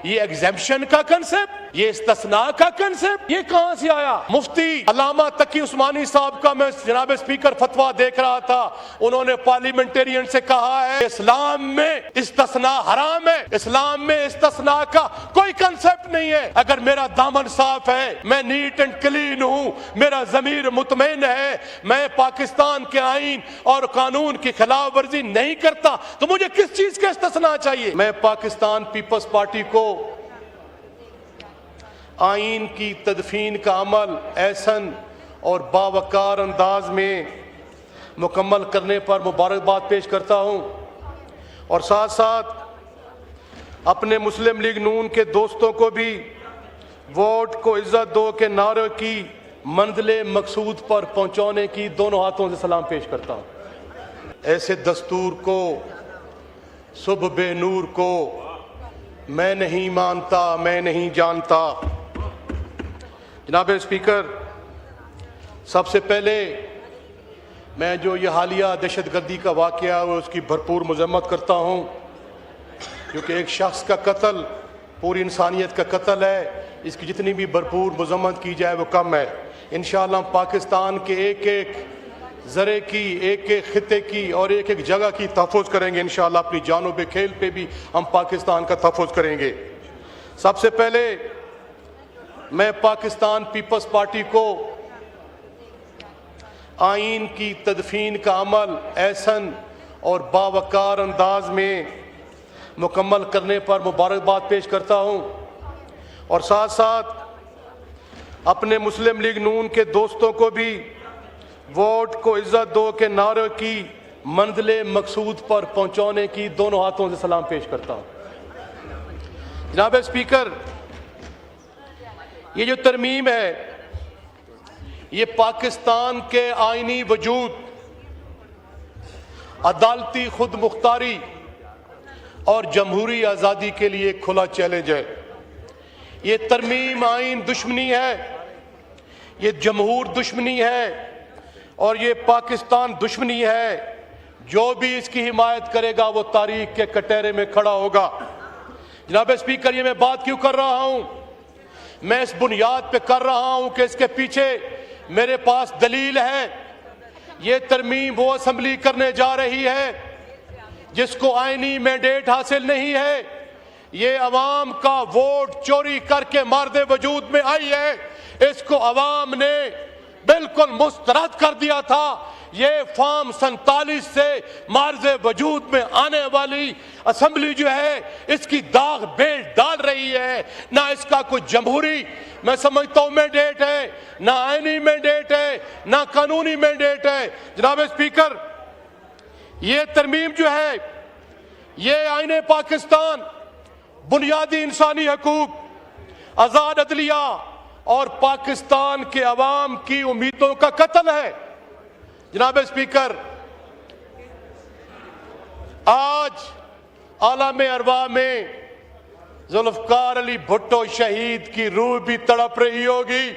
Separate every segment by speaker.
Speaker 1: ये एग्जेम्पशन का कंसेप्ट, ये इस्तिस्ना का कंसेप्ट, ये कहां से आया? मुफ्ती अल्लामा तकी उस्मानी साहब का मैं जनाब स्पीकर फतवा देख रहा था। उन्होंने पार्लियामेंटेरियन से कहा है इस्लाम में इस्तिस्ना हराम है, इस्लाम में इस्तिस्ना का कोई कंसेप्ट नहीं है। अगर मेरा दामन साफ है, मैं नीट एंड क्लीन हूं, मेरा जमीर मुतमईन है, मैं पाकिस्तान के आईन और कानून की खिलाफ वर्जी नहीं करता, तो मुझे किस चीज का इस्तिस्ना चाहिए? मैं पाकिस्तान पीपल्स पार्टी को आईन की तदफीन का अमल ऐसन और बावकार अंदाज में मुकम्मल करने पर मुबारकबाद पेश करता हूं और साथ साथ अपने मुस्लिम लीग नून के दोस्तों को भी वोट को इज्जत दो के नारे की मंजिले मकसूद पर पहुंचाने की दोनों हाथों से सलाम पेश करता हूं। ऐसे दस्तूर को, सुबह बेनूर को मैं नहीं मानता, मैं नहीं जानता। जनाब स्पीकर, सबसे पहले मैं जो ये हालिया दहशतगर्दी का वाक़या है उसकी भरपूर मज़म्मत करता हूँ, क्योंकि एक शख्स का कत्ल पूरी इंसानियत का कत्ल है। इसकी जितनी भी भरपूर मज़म्मत की जाए वो कम है। इंशाअल्लाह हम पाकिस्तान के एक एक ज़रे की, एक एक ख़िते की और एक एक जगह की तहफ़्फ़ुज़ करेंगे। इंशाअल्लाह अपनी जानों पे खेल पे भी हम पाकिस्तान का तहफ़्फ़ुज़ करेंगे। सबसे पहले मैं पाकिस्तान पीपल्स पार्टी को आईन की तदफीन का अमल ऐसन और बावकार अंदाज में मुकम्मल करने पर मुबारकबाद पेश करता हूं और साथ साथ अपने मुस्लिम लीग नून के दोस्तों को भी वोट को इज्जत दो के नारे की मंजिले मकसूद पर पहुंचाने की दोनों हाथों से सलाम पेश करता हूं। जनाब स्पीकर, ये जो तरमीम है ये पाकिस्तान के आईनी वजूद, अदालती खुद मुख्तारी और जमहूरी आज़ादी के लिए खुला चैलेंज है। ये तरमीम आईन दुश्मनी है, ये जमहूर दुश्मनी है और ये पाकिस्तान दुश्मनी है। जो भी इसकी हिमायत करेगा वो तारीख के कटहरे में खड़ा होगा। जनाब स्पीकर, ये मैं बात क्यों कर रहा हूं? मैं इस बुनियाद पे कर रहा हूं कि इसके पीछे मेरे पास दलील है। ये तरमीम वो असम्बली करने जा रही है जिसको आईनी मैंडेट हासिल नहीं है। ये अवाम का वोट चोरी करके मारदे वजूद में आई है। इसको अवाम ने बिल्कुल मुस्तरद कर दिया था। ये फॉर्म 47 से मार्जे वजूद में आने वाली असम्बली जो है इसकी दाग बेल डाल रही है। ना इसका कोई जमहूरी मैं समझता हूं मैंडेट है, ना आईनी मैंडेट है, ना कानूनी मैंडेट है। जनाब स्पीकर, ये तरमीम जो है ये आईने पाकिस्तान, बुनियादी इंसानी हकूक, आजाद अदलिया और पाकिस्तान के अवाम की उम्मीदों का कत्ल है। जनाब स्पीकर, आज आलम अरवा में जुल्फकार अली भुट्टो शहीद की रूह भी तड़प रही होगी।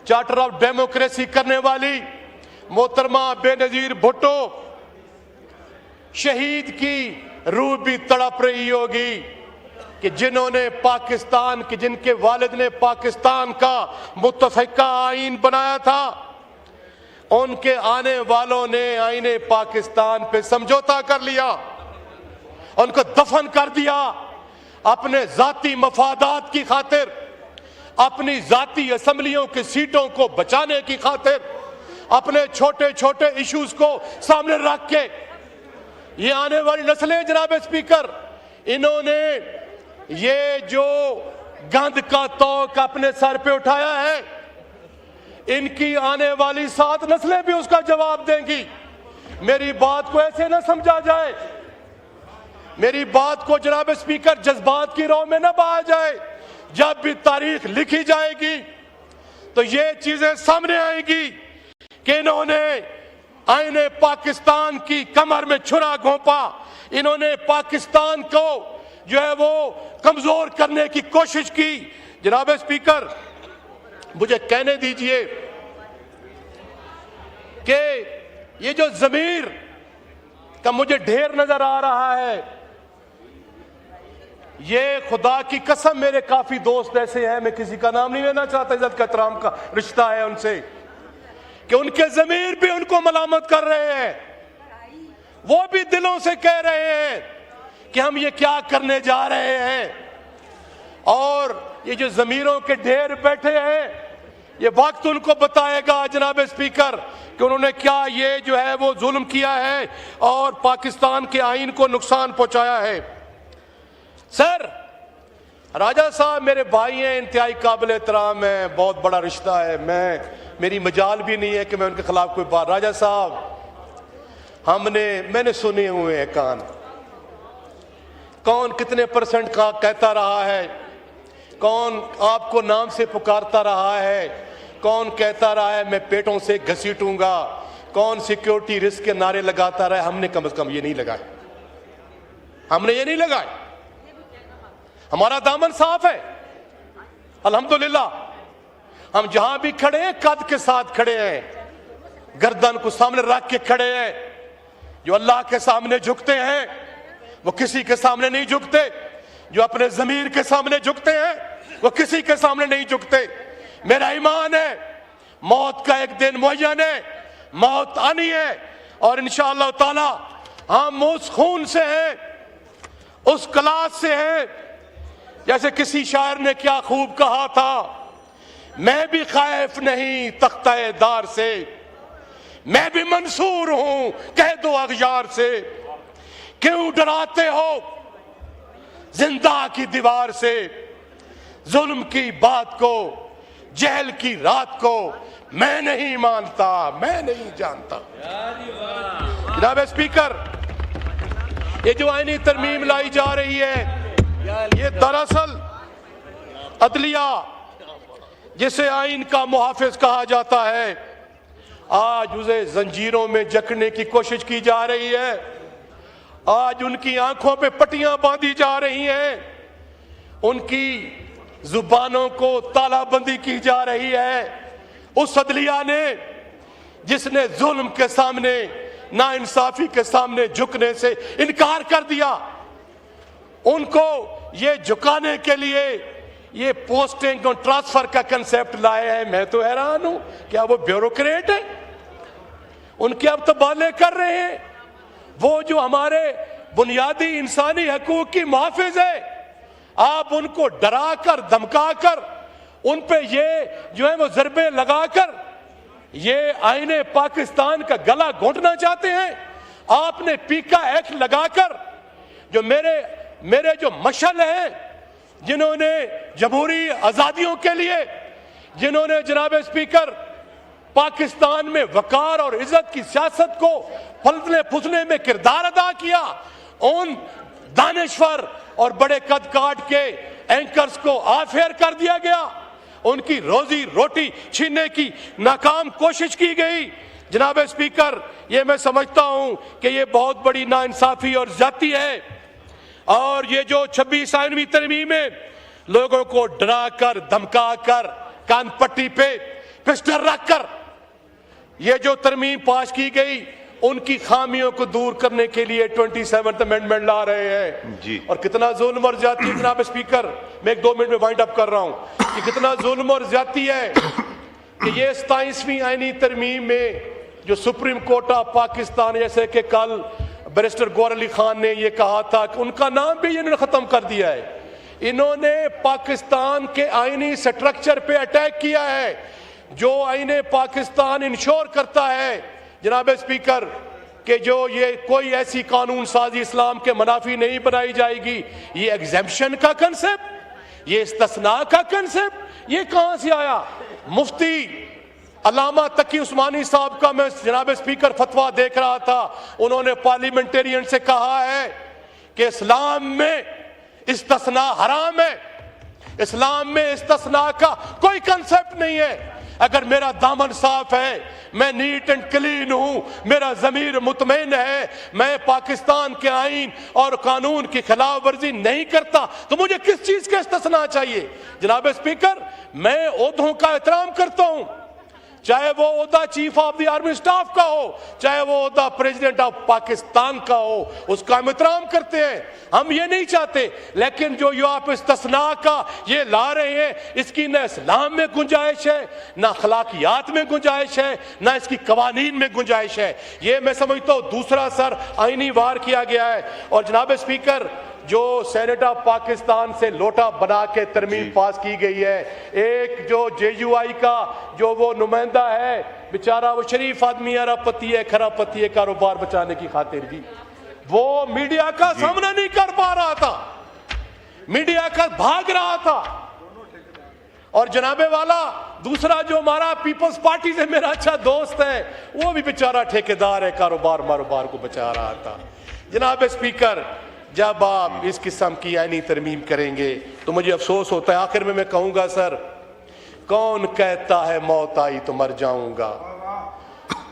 Speaker 1: चार्टर ऑफ डेमोक्रेसी करने वाली मोहतरमा बेनजीर भुट्टो शहीद की रूह भी तड़प रही होगी कि जिन्होंने पाकिस्तान के, जिनके वालिद ने पाकिस्तान का मुत्तफ़िका आईन बनाया था, उनके आने वालों ने आईने पाकिस्तान पे समझौता कर लिया, उनको दफन कर दिया। अपने जाती मफादात की खातिर, अपनी जाती असम्बलियों की सीटों को बचाने की खातिर, अपने छोटे छोटे इश्यूज को सामने रख के ये आने वाली नस्लें, जनाब स्पीकर, इन्होंने ये जो गंद का तौक अपने सर पे उठाया है, इनकी आने वाली 7 नस्लें भी उसका जवाब देंगी। मेरी बात को ऐसे ना समझा जाए, मेरी बात को जनाब स्पीकर जज्बात की राह में ना बहाया जाए। जब भी तारीख लिखी जाएगी तो ये चीजें सामने आएगी कि इन्होंने आईने पाकिस्तान की कमर में छुरा घोंपा, इन्होंने पाकिस्तान को जो है वो कमजोर करने की कोशिश की। जनाब स्पीकर, मुझे कहने दीजिए कि ये जो ज़मीर का मुझे ढेर नजर आ रहा है, ये खुदा की कसम, मेरे काफी दोस्त ऐसे हैं, मैं किसी का नाम नहीं लेना चाहता, इज्जत का एहतराम का रिश्ता है उनसे, कि उनके जमीर भी उनको मलामत कर रहे हैं, वो भी दिलों से कह रहे हैं कि हम ये क्या करने जा रहे हैं। और ये जो जमीरों के ढेर बैठे हैं, ये वक्त उनको बताएगा जनाब स्पीकर कि उन्होंने क्या ये जो है वो जुल्म किया है और पाकिस्तान के आईन को नुकसान पहुंचाया है। सर, राजा साहब मेरे भाई हैं, इंतहाई काबिल एहतराम है, बहुत बड़ा रिश्ता है, मेरी मजाल भी नहीं है कि मैं उनके खिलाफ कोई बात। राजा साहब, मैंने सुने हुए हैं कान, कौन कितने % का कहता रहा है, कौन आपको नाम से पुकारता रहा है, कौन कहता रहा है मैं पेटों से घसीटूंगा, कौन सिक्योरिटी रिस्क के नारे लगाता रहा है। हमने कम से कम ये नहीं लगाए, हमने ये नहीं लगाए। हमारा दामन साफ है अल्हम्दुलिल्लाह। हम जहां भी खड़े हैं कद के साथ खड़े हैं, गर्दन को सामने रख के खड़े हैं। जो अल्लाह के सामने झुकते हैं वो किसी के सामने नहीं झुकते, जो अपने जमीर के सामने झुकते हैं वो किसी के सामने नहीं झुकते। मेरा ईमान है मौत का एक दिन मुअय्यन है, मौत आनी है, और इंशाअल्लाह ताला हम उस खून से हैं, उस क्लास से हैं। जैसे किसी शायर ने क्या खूब कहा था, मैं भी खैफ नहीं तख्ते दार से, मैं भी मंसूर हूं कह दो अगयार से, क्यों डराते हो जिंदा की दीवार से, जुल्म की बात को जहल की रात को मैं नहीं मानता, मैं नहीं जानता। जनाब स्पीकर, ये जो आईनी तरमीम लाई जा रही है, ये दरअसल अदलिया जिसे आइन का मुहाफिज कहा जाता है, आज उसे जंजीरों में जकड़ने की कोशिश की जा रही है। आज उनकी आंखों पे पट्टियां बांधी जा रही हैं, उनकी जुबानों को तालाबंदी की जा रही है। उस अदलिया ने जिसने जुल्म के सामने, नाइंसाफी के सामने झुकने से इनकार कर दिया, उनको ये झुकाने के लिए ये पोस्टिंग और ट्रांसफर का कंसेप्ट लाए हैं। मैं तो हैरान हूं, क्या वो ब्यूरोक्रेट है? उनके अब तबादले कर रहे हैं। वो जो हमारे बुनियादी इंसानी हकूक की मुहाफिज है, आप उनको डरा कर धमका कर उन पे ये जो है वो जरबे लगाकर ये आईने पाकिस्तान का गला घोंटना चाहते हैं। आपने पीका एक्ट लगाकर जो मेरे जो मशल हैं, जिन्होंने जमहूरी आजादियों के लिए, जिन्होंने जनाब स्पीकर पाकिस्तान में वकार और इज्जत की सियासत को फलने फुसने में किरदार अदा किया, उन दानिश्वर और बड़े कद काट के एंकर्स को आफेयर कर दिया गया, उनकी रोजी रोटी छीनने की नाकाम कोशिश की गई। जनाब स्पीकर, ये मैं समझता हूं कि ये बहुत बड़ी नाइंसाफी और ज्यादती है। और ये जो 26 आईनवी तरमीम में लोगों को डरा कर धमका कर कान पट्टी पे पिस्टल रखकर ये जो तरमीम पास की गई, उनकी खामियों को दूर करने के लिए 27th अमेंडमेंट ला रहे हैं जी। और कितना जुल्म और ज्यादती है जनाब स्पीकर, मैं 1-2 मिनट में वाइंड अप कर रहा हूं कि कितना जुल्म और ज्यादती है कि ये 27वीं आईनी तरमीम में जो सुप्रीम कोर्ट ऑफ पाकिस्तान, जैसे कि कल बैरिस्टर गौहर अली खान ने ये कहा था कि उनका नाम भी इन्होंने खत्म कर दिया है। इन्होंने पाकिस्तान के आईनी स्ट्रक्चर पे अटैक किया है, जो आईने पाकिस्तान इंश्योर करता है जनाब स्पीकर कि जो ये कोई ऐसी कानून साजी इस्लाम के मुनाफी नहीं बनाई जाएगी। ये एग्जेम्पशन का कंसेप्ट, ये इस्तिस्ना का कंसेप्ट, ये कहां से आया? मुफ्ती अल्लामा तकी उस्मानी साहब का मैं जनाब स्पीकर फतवा देख रहा था, उन्होंने पार्लियामेंटेरियन से कहा है कि इस्लाम में इस्तिस्ना हराम है, इस्लाम में इस्तिस्ना का कोई कंसेप्ट नहीं है। अगर मेरा दामन साफ है, मैं नीट एंड क्लीन हूं, मेरा जमीर मुतमईन है, मैं पाकिस्तान के आईन और कानून की खिलाफ वर्जी नहीं करता, तो मुझे किस चीज का इस्तिस्ना चाहिए? जनाब स्पीकर, मैं ओहदों का एहतराम करता हूं, चाहे वो ओहदा chief of the army staff का हो, चाहे वो ओहदा प्रेसिडेंट ऑफ पाकिस्तान का हो, उसका हम एहतराम करते हैं, हम ये नहीं चाहते। लेकिन जो आप इस्तिस्ना का ये ला रहे हैं, इसकी न इस्लाम में गुंजाइश है, ना अखलाकियात में गुंजाइश है, ना इसकी कवानीन में गुंजाइश है। ये मैं समझता हूँ दूसरा सर आईनी वार किया गया है। और जनाब स्पीकर, जो सेनेट ऑफ पाकिस्तान से लोटा बना के तरमीम पास की गई है, एक जो JUI का जो वो नुमाइंदा है बेचारा, वो शरीफ आदमी है, अरबपति है, खरबपति है, कारोबार बचाने की खातिर जी वो मीडिया का सामना नहीं कर पा रहा था, मीडिया का भाग रहा था। और जनाबे वाला दूसरा जो हमारा पीपल्स पार्टी से मेरा अच्छा दोस्त है, वो भी बेचारा ठेकेदार है, कारोबार को बचा रहा था। जनाब स्पीकर, जब आप इस किस्म की आईनी तरमीम करेंगे तो मुझे अफसोस होता है। आखिर में मैं कहूंगा सर, कौन कहता है मौत आई तो मर जाऊंगा?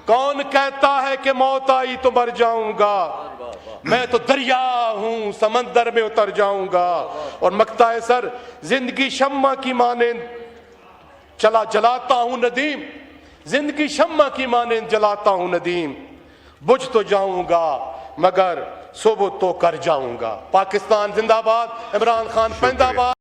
Speaker 1: कौन कहता है कि मौत आई तो मर जाऊंगा? मैं तो दरिया हूं, समंदर में उतर जाऊंगा। और मकता है सर, जिंदगी शम्मा की मानेंद चला जलाता हूं नदीम, जिंदगी शम्मा की मानेंद जलाता हूं नदीम, बुझ तो जाऊंगा मगर सुबह तो कर जाऊंगा। पाकिस्तान जिंदाबाद, इमरान खान पैंदाबाद।